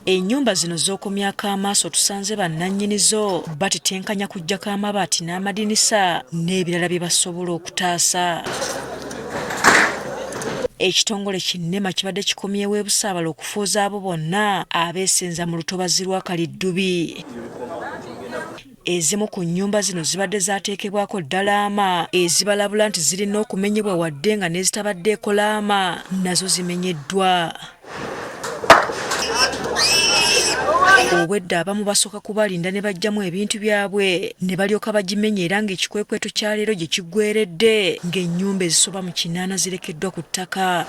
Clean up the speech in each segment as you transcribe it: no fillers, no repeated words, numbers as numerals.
Ennyumba zino z'okumyako amaaso tusanze bannannyinizo batetenkanya kuggyako amabaati n'amadinisa n'ebirala bye basobola okutaasa. Ekitongole Kinema kibadde kikomyewo e Busaabala okufuuza abo bonna abeesenza mu lutobazi lwa Kaliddubi. Ezimu ku nnyumba zino zibadde zaateekebwako ddalaama ezibalabula nti zirina okumenyebwa wadde nga n'ezitabaddeeko laama nazo zimenyeddwa. Obwedda abamu basooka kubalinda ne bajjamu ebintu byabwe ne balyoka bagimenya era ng'ekikwekweto kya leero gye kiggweredde ng'ennyumba ezisoba mu 8 zirekeddwa ku ttaka.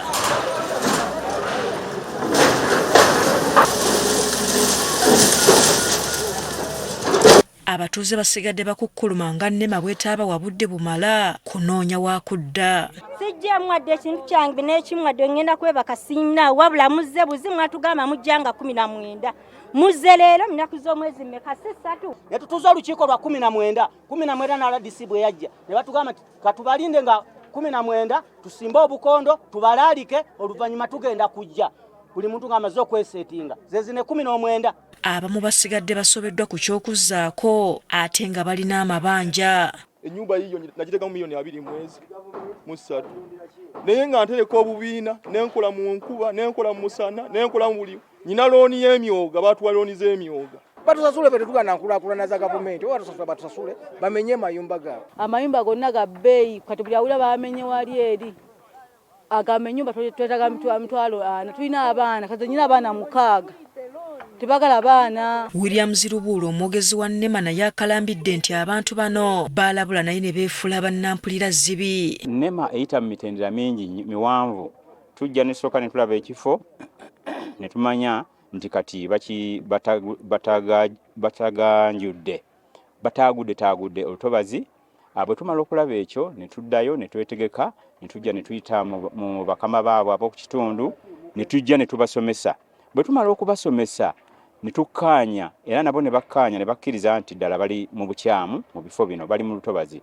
Abatuuze basigadde bakukkuluma nga Nema bwetaaba wabudde bumala kunoonya wakudda. Sijjamu wadde ekintu kyange n'ekimu wadde ngenda kwebaka sinna wabula muzze buzi mwatugamba mujjanga 19. Muzze leero nnaku z'omwezi mmeka 3. Netutuuza olukiiko lwa 19 na RDC bwe yajja ne batugamba katubalinde nga 19 tusimbe obukondo tubalaalike oluvannyuma tugenda kujja. Buli muntu ng'amaze okweseetinga zezine 19. Abamu basigadde basobeddwa ku ky'okuzzaako ate nga balina amabanja. Ennyumba yiyo nagiteekamu $2 mu 3. Naye nga ntereka obubiina nenkola mu nkuba nenkola mu musana nenkola mu buli nyina looni y'emyoga batuwa looni z'emyoga. Batusasule bwe tugana nkulaakulana za gavumenti oba batusasule bamenye amayumba gaabwe. Amayumba gonna ga bbeeyi kati buli awula bamenye wali eri. Agamenyumba twetaga mitwalo ana tulina abaana kaze nyina abaana 6 tebagala abaana. William Zirubuula omwogezi wa Nema naye akalambidde nti abantu bano baalabula naye ne beefuula bannampulira zibi. Nema eyita mu mitendera mingi miwanvu tujja ne soka ne tulaba ekifo ne tumanya nti kati batagudde olutobazi. Bwe tumala okulaba ekyo ne tuddayo ne twetegeka ne tujja ne tuyita mu bakama baabwe ab'oku kitundu ne tujja ne tubasomesa. Bwe tumala okubasomesa ne tukkaanya era nabo ne bakkaanya ne bakkiriza nti ddala bali mu bukyamu mu bifo bino bali mu lutobazi.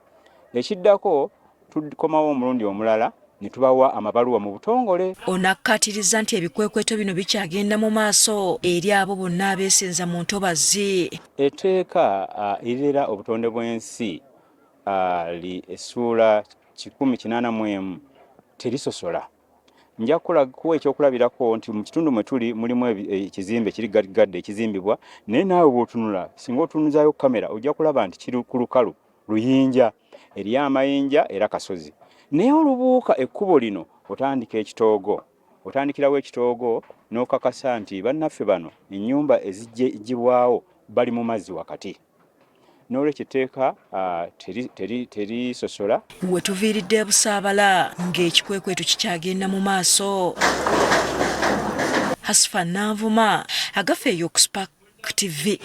Ekiddako tukomawo omulundi omulala ne tubawa amabaluwa mu butongole. Ono akkaatiriza nti ebikwekweto bino bikyagenda mu maaso eri abo bonna abeesenza mu ntobazi. Etteeka erirera obutonde bw'ensi essuula 181 terisosola. Nja kuwa ekyokulabirako nti mu kitundu mwe tuli mulimu ekizimbe kiri gadde ekizimbibwa naye naawe bw'otunula singa otunuzaayo kamera ojja kulaba nti kiri ku lukalu luyinja eri amayinja era kasozi. Naye olubuuka ekkubo lino otandika ekitoogo otandikirawo ekitoogo n'okakasa nti bannaffe bano ennyumba ezijjibwawo bali mu mazzi wakati. N'olwekyo etteeka terisosola. We tuviiridde Busaabala ng'ekikwekweto kikyagenda mu maaso. Hasifa Nanvuma, Agafeeyo ku Spark TV.